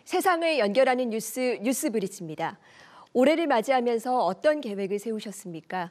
세상을 연결하는 뉴스, 뉴스브리지입니다. 올해를 맞이하면서 어떤 계획을 세우셨습니까?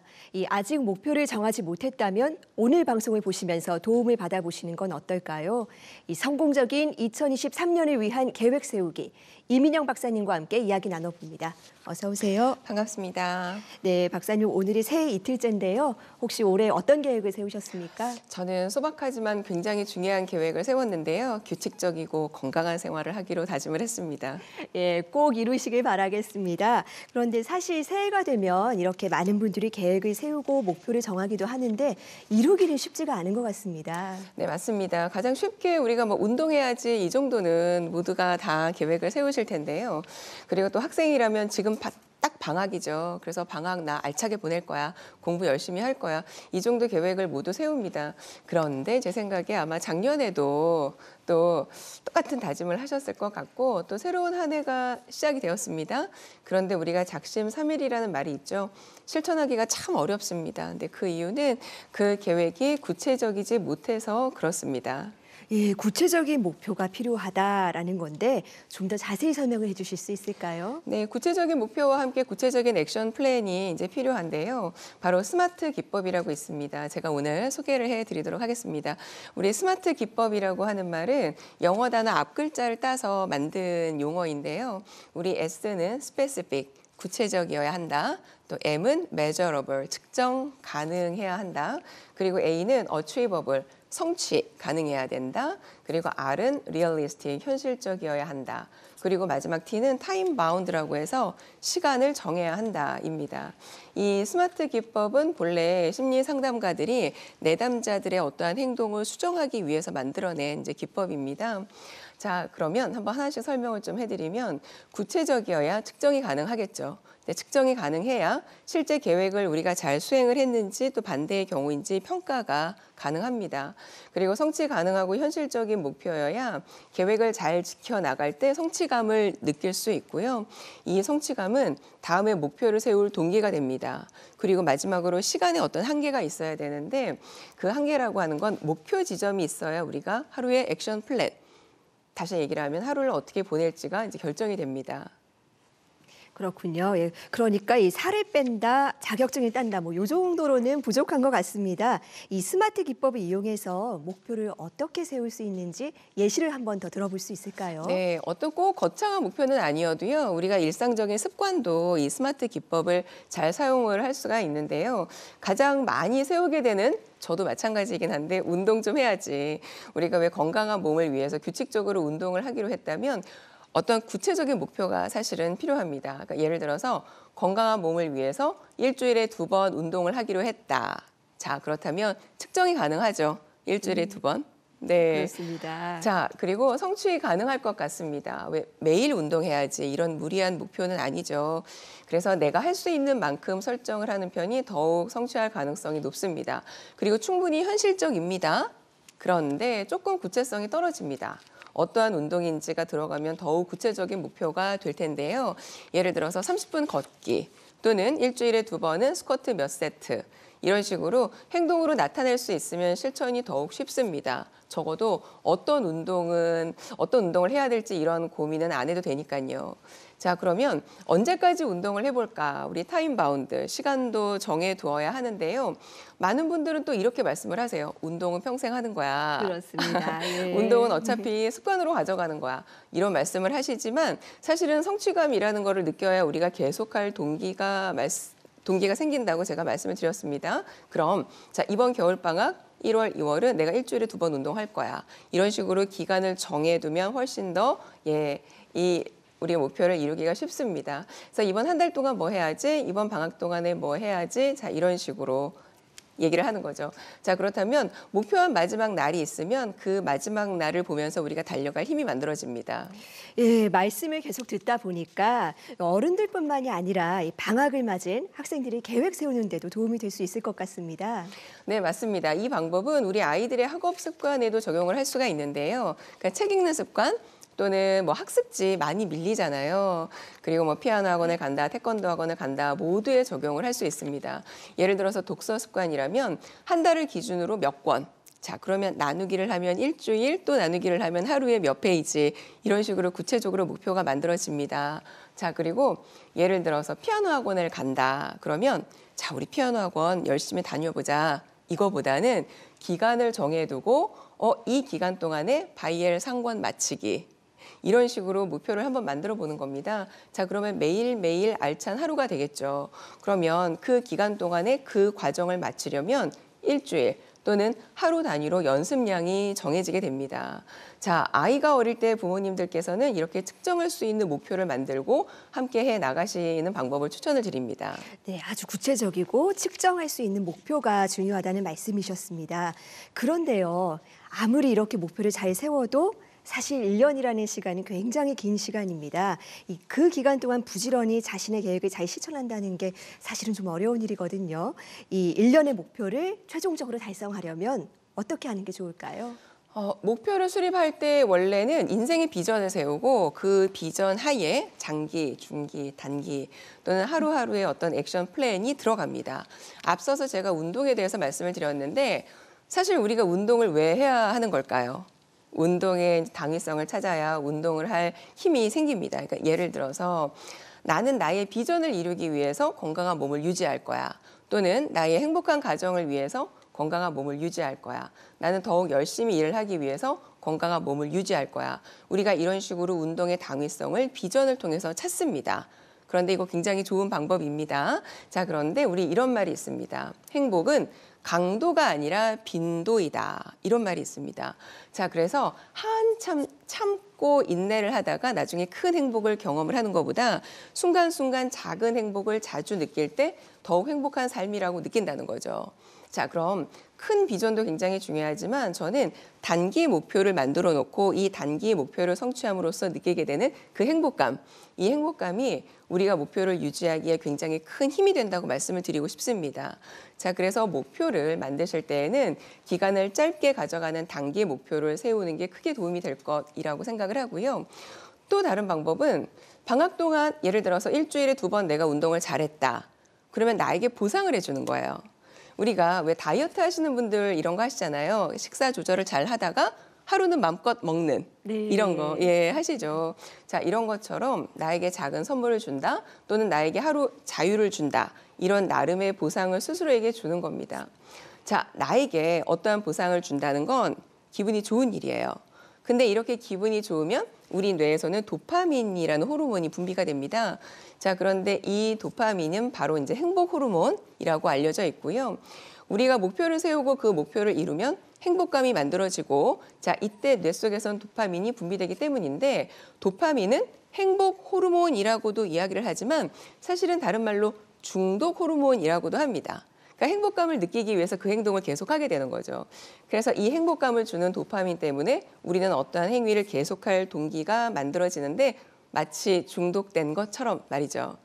아직 목표를 정하지 못했다면 오늘 방송을 보시면서 도움을 받아보시는 건 어떨까요? 성공적인 2023년을 위한 계획 세우기, 이민영 박사님과 함께 이야기 나눠봅니다. 어서 오세요. 반갑습니다. 네, 박사님 오늘이 새해 이틀째인데요. 혹시 올해 어떤 계획을 세우셨습니까? 저는 소박하지만 굉장히 중요한 계획을 세웠는데요. 규칙적이고 건강한 생활을 하기로 다짐을 했습니다. 예, 꼭 이루시길 바라겠습니다. 그런데 사실 새해가 되면 이렇게 많은 분들이 계획을 세우고 목표를 정하기도 하는데 이루기는 쉽지가 않은 것 같습니다. 네, 맞습니다. 가장 쉽게 우리가 운동해야지 이 정도는 모두가 다 계획을 세우실 텐데요. 그리고 또 학생이라면 지금 딱 방학이죠. 그래서 방학 나 알차게 보낼 거야. 공부 열심히 할 거야. 이 정도 계획을 모두 세웁니다. 그런데 제 생각에 아마 작년에도 또 똑같은 다짐을 하셨을 것 같고 또 새로운 한 해가 시작이 되었습니다. 그런데 우리가 작심삼일이라는 말이 있죠. 실천하기가 참 어렵습니다. 근데 그 이유는 그 계획이 구체적이지 못해서 그렇습니다. 예, 구체적인 목표가 필요하다라는 건데 좀 더 자세히 설명을 해주실 수 있을까요? 네, 구체적인 목표와 함께 구체적인 액션 플랜이 이제 필요한데요. 바로 스마트 기법이라고 있습니다. 제가 오늘 소개를 해드리도록 하겠습니다. 우리 스마트 기법이라고 하는 말은 영어 단어 앞 글자를 따서 만든 용어인데요. 우리 S는 specific, 구체적이어야 한다. 또 M은 measurable, 측정 가능해야 한다. 그리고 A는 achievable, 성취 가능해야 된다. 그리고 R은 realistic, 현실적이어야 한다. 그리고 마지막 T는 time bound라고 해서 시간을 정해야 한다입니다. 이 스마트 기법은 본래 심리 상담가들이 내담자들의 어떠한 행동을 수정하기 위해서 만들어낸 이제 기법입니다. 자, 그러면 한번 하나씩 설명을 좀 해드리면 구체적이어야 측정이 가능하겠죠. 측정이 가능해야 실제 계획을 우리가 잘 수행을 했는지 또 반대의 경우인지 평가가 가능합니다. 그리고 성취 가능하고 현실적인 목표여야 계획을 잘 지켜나갈 때 성취감을 느낄 수 있고요. 이 성취감은 다음에 목표를 세울 동기가 됩니다. 그리고 마지막으로 시간에 어떤 한계가 있어야 되는데 그 한계라고 하는 건 목표 지점이 있어야 우리가 하루의 액션 플랜, 다시 얘기를 하면 하루를 어떻게 보낼지가 이제 결정이 됩니다. 그렇군요. 예, 그러니까 이 살을 뺀다, 자격증을 딴다, 이 정도로는 부족한 것 같습니다. 이 스마트 기법을 이용해서 목표를 어떻게 세울 수 있는지 예시를 한번 더 들어볼 수 있을까요? 네, 어떤 꼭 거창한 목표는 아니어도요. 우리가 일상적인 습관도 이 스마트 기법을 잘 사용을 할 수가 있는데요. 가장 많이 세우게 되는 저도 마찬가지이긴 한데 운동 좀 해야지. 우리가 왜 건강한 몸을 위해서 규칙적으로 운동을 하기로 했다면 어떤 구체적인 목표가 사실은 필요합니다. 그러니까 예를 들어서 건강한 몸을 위해서 일주일에 2번 운동을 하기로 했다. 자, 그렇다면 측정이 가능하죠. 일주일에 2번. 네. 그렇습니다. 자, 그리고 성취 가능할 것 같습니다. 왜 매일 운동해야지 이런 무리한 목표는 아니죠. 그래서 내가 할 수 있는 만큼 설정을 하는 편이 더욱 성취할 가능성이 높습니다. 그리고 충분히 현실적입니다. 그런데 조금 구체성이 떨어집니다. 어떠한 운동인지가 들어가면 더욱 구체적인 목표가 될 텐데요. 예를 들어서 30분 걷기 또는 일주일에 2번은 스쿼트 몇 세트 이런 식으로 행동으로 나타낼 수 있으면 실천이 더욱 쉽습니다. 적어도 어떤 운동을 해야 될지 이런 고민은 안 해도 되니까요. 자, 그러면 언제까지 운동을 해볼까? 우리 타임 바운드, 시간도 정해두어야 하는데요. 많은 분들은 또 이렇게 말씀을 하세요. 운동은 평생 하는 거야. 그렇습니다. 예. 운동은 어차피 습관으로 가져가는 거야. 이런 말씀을 하시지만 사실은 성취감이라는 거를 느껴야 우리가 계속할 동기가 생긴다고 제가 말씀을 드렸습니다. 그럼 자, 이번 겨울방학 1월, 2월은 내가 일주일에 2번 운동할 거야. 이런 식으로 기간을 정해두면 훨씬 더 우리의 목표를 이루기가 쉽습니다. 그래서 이번 한 달 동안 뭐 해야지? 이번 방학 동안에 뭐 해야지? 자, 이런 식으로 얘기를 하는 거죠. 자, 그렇다면 목표한 마지막 날이 있으면 그 마지막 날을 보면서 우리가 달려갈 힘이 만들어집니다. 예, 말씀을 계속 듣다 보니까 어른들뿐만이 아니라 이 방학을 맞은 학생들이 계획 세우는 데도 도움이 될 수 있을 것 같습니다. 네, 맞습니다. 이 방법은 우리 아이들의 학업 습관에도 적용을 할 수가 있는데요. 그러니까 책 읽는 습관, 또는 학습지 많이 밀리잖아요. 그리고 피아노 학원을 간다, 태권도 학원을 간다 모두에 적용을 할 수 있습니다. 예를 들어서 독서 습관이라면 한 달을 기준으로 몇 권, 자, 그러면 나누기를 하면 일주일, 또 나누기를 하면 하루에 몇 페이지, 이런 식으로 구체적으로 목표가 만들어집니다. 자, 그리고 예를 들어서 피아노 학원을 간다. 그러면 자, 우리 피아노 학원 열심히 다녀보자. 이거보다는 기간을 정해두고 이 기간 동안에 바이엘 상권 마치기. 이런 식으로 목표를 한번 만들어 보는 겁니다. 자, 그러면 매일매일 알찬 하루가 되겠죠. 그러면 그 기간 동안에 그 과정을 마치려면 일주일 또는 하루 단위로 연습량이 정해지게 됩니다. 자, 아이가 어릴 때 부모님들께서는 이렇게 측정할 수 있는 목표를 만들고 함께 해 나가시는 방법을 추천을 드립니다. 네, 아주 구체적이고 측정할 수 있는 목표가 중요하다는 말씀이셨습니다. 그런데요, 아무리 이렇게 목표를 잘 세워도 사실 1년이라는 시간은 굉장히 긴 시간입니다. 그 기간 동안 부지런히 자신의 계획을 잘 실천한다는 게 사실은 좀 어려운 일이거든요. 이 1년의 목표를 최종적으로 달성하려면 어떻게 하는 게 좋을까요? 목표를 수립할 때 원래는 인생의 비전을 세우고 그 비전 하에 장기, 중기, 단기 또는 하루하루의 어떤 액션 플랜이 들어갑니다. 앞서서 제가 운동에 대해서 말씀을 드렸는데 사실 우리가 운동을 왜 해야 하는 걸까요? 운동의 당위성을 찾아야 운동을 할 힘이 생깁니다. 그러니까 예를 들어서 나는 나의 비전을 이루기 위해서 건강한 몸을 유지할 거야. 또는 나의 행복한 가정을 위해서 건강한 몸을 유지할 거야. 나는 더욱 열심히 일을 하기 위해서 건강한 몸을 유지할 거야. 우리가 이런 식으로 운동의 당위성을 비전을 통해서 찾습니다. 그런데 이거 굉장히 좋은 방법입니다. 자, 그런데 우리 이런 말이 있습니다. 행복은 강도가 아니라 빈도이다. 이런 말이 있습니다. 자, 그래서 한참 참고 인내를 하다가 나중에 큰 행복을 경험을 하는 것보다 순간순간 작은 행복을 자주 느낄 때 더욱 행복한 삶이라고 느낀다는 거죠. 자, 그럼 큰 비전도 굉장히 중요하지만 저는 단기 목표를 만들어 놓고 이 단기 목표를 성취함으로써 느끼게 되는 그 행복감, 이 행복감이 우리가 목표를 유지하기에 굉장히 큰 힘이 된다고 말씀을 드리고 싶습니다. 자, 그래서 목표를 만드실 때에는 기간을 짧게 가져가는 단기 목표를 세우는 게 크게 도움이 될 것이라고 생각을 하고요. 또 다른 방법은 방학 동안 예를 들어서 일주일에 2번 내가 운동을 잘했다. 그러면 나에게 보상을 해주는 거예요. 우리가 왜 다이어트 하시는 분들 이런 거 하시잖아요. 식사 조절을 잘 하다가 하루는 마음껏 먹는 이런 거 하시죠. 자, 이런 것처럼 나에게 작은 선물을 준다 또는 나에게 하루 자유를 준다. 이런 나름의 보상을 스스로에게 주는 겁니다. 자, 나에게 어떠한 보상을 준다는 건 기분이 좋은 일이에요. 근데 이렇게 기분이 좋으면 우리 뇌에서는 도파민이라는 호르몬이 분비가 됩니다. 자, 그런데 이 도파민은 바로 이제 행복 호르몬이라고 알려져 있고요. 우리가 목표를 세우고 그 목표를 이루면 행복감이 만들어지고 자, 이때 뇌 속에선 도파민이 분비되기 때문인데 도파민은 행복 호르몬이라고도 이야기를 하지만 사실은 다른 말로 중독 호르몬이라고도 합니다. 그러니까 행복감을 느끼기 위해서 그 행동을 계속하게 되는 거죠. 그래서 이 행복감을 주는 도파민 때문에 우리는 어떠한 행위를 계속할 동기가 만들어지는데 마치 중독된 것처럼 말이죠.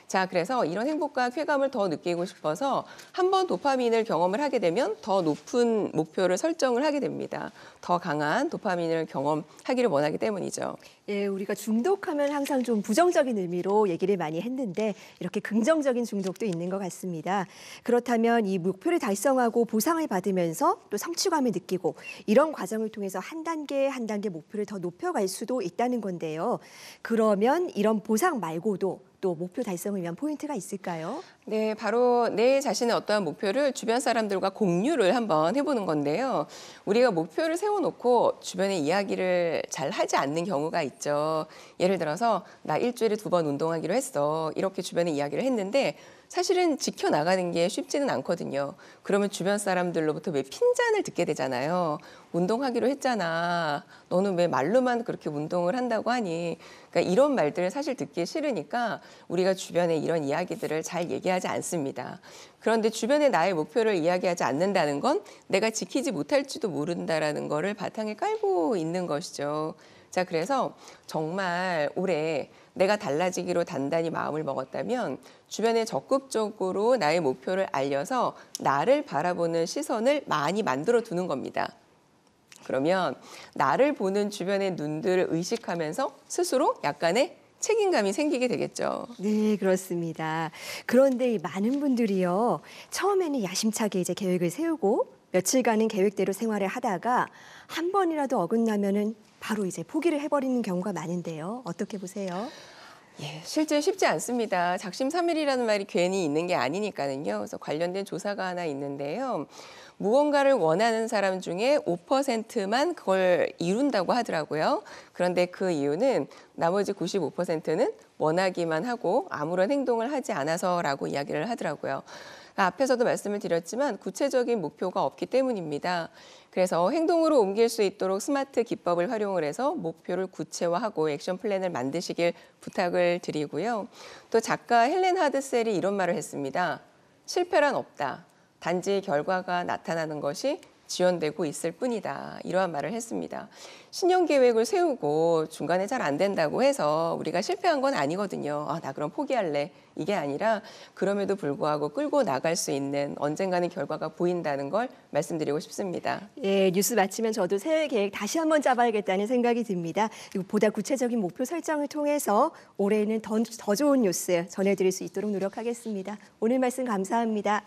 자, 그래서 이런 행복과 쾌감을 더 느끼고 싶어서 한번 도파민을 경험을 하게 되면 더 높은 목표를 설정을 하게 됩니다. 더 강한 도파민을 경험하기를 원하기 때문이죠. 예, 우리가 중독하면 항상 좀 부정적인 의미로 얘기를 많이 했는데 이렇게 긍정적인 중독도 있는 것 같습니다. 그렇다면 이 목표를 달성하고 보상을 받으면서 또 성취감을 느끼고 이런 과정을 통해서 한 단계 한 단계 목표를 더 높여갈 수도 있다는 건데요. 그러면 이런 보상 말고도 또 목표 달성을 위한 포인트가 있을까요? 네, 바로 내 자신의 어떠한 목표를 주변 사람들과 공유를 한번 해보는 건데요. 우리가 목표를 세워놓고 주변에 이야기를 잘 하지 않는 경우가 있죠. 예를 들어서 나 일주일에 2번 운동하기로 했어. 이렇게 주변에 이야기를 했는데 사실은 지켜나가는 게 쉽지는 않거든요. 그러면 주변 사람들로부터 왜 핀잔을 듣게 되잖아요. 운동하기로 했잖아. 너는 왜 말로만 그렇게 운동을 한다고 하니. 그러니까 이런 말들을 사실 듣기 싫으니까 우리가 주변에 이런 이야기들을 잘 얘기하지 않습니다. 그런데 주변에 나의 목표를 이야기하지 않는다는 건 내가 지키지 못할지도 모른다라는 거를 바탕에 깔고 있는 것이죠. 자, 그래서 정말 올해 내가 달라지기로 단단히 마음을 먹었다면 주변에 적극적으로 나의 목표를 알려서 나를 바라보는 시선을 많이 만들어 두는 겁니다. 그러면 나를 보는 주변의 눈들을 의식하면서 스스로 약간의 책임감이 생기게 되겠죠. 네, 그렇습니다. 그런데 이 많은 분들이요, 처음에는 야심차게 이제 계획을 세우고 며칠간은 계획대로 생활을 하다가 한 번이라도 어긋나면은 바로 이제 포기를 해버리는 경우가 많은데요. 어떻게 보세요? 예, 실제 쉽지 않습니다. 작심삼일이라는 말이 괜히 있는 게 아니니까요. 그래서 관련된 조사가 하나 있는데요. 무언가를 원하는 사람 중에 5%만 그걸 이룬다고 하더라고요. 그런데 그 이유는 나머지 95%는 원하기만 하고 아무런 행동을 하지 않아서라고 이야기를 하더라고요. 앞에서도 말씀을 드렸지만 구체적인 목표가 없기 때문입니다. 그래서 행동으로 옮길 수 있도록 스마트 기법을 활용을 해서 목표를 구체화하고 액션 플랜을 만드시길 부탁을 드리고요. 또 작가 헬렌 하드셀이 이런 말을 했습니다. 실패란 없다. 단지 결과가 나타나는 것이 지연되고 있을 뿐이다. 이러한 말을 했습니다. 신년 계획을 세우고 중간에 잘 안 된다고 해서 우리가 실패한 건 아니거든요. 나 그럼 포기할래. 이게 아니라 그럼에도 불구하고 끌고 나갈 수 있는 언젠가는 결과가 보인다는 걸 말씀드리고 싶습니다. 예, 뉴스 마치면 저도 새해 계획 다시 한번 짜봐야겠다는 생각이 듭니다. 보다 구체적인 목표 설정을 통해서 올해는 더 좋은 뉴스 전해드릴 수 있도록 노력하겠습니다. 오늘 말씀 감사합니다.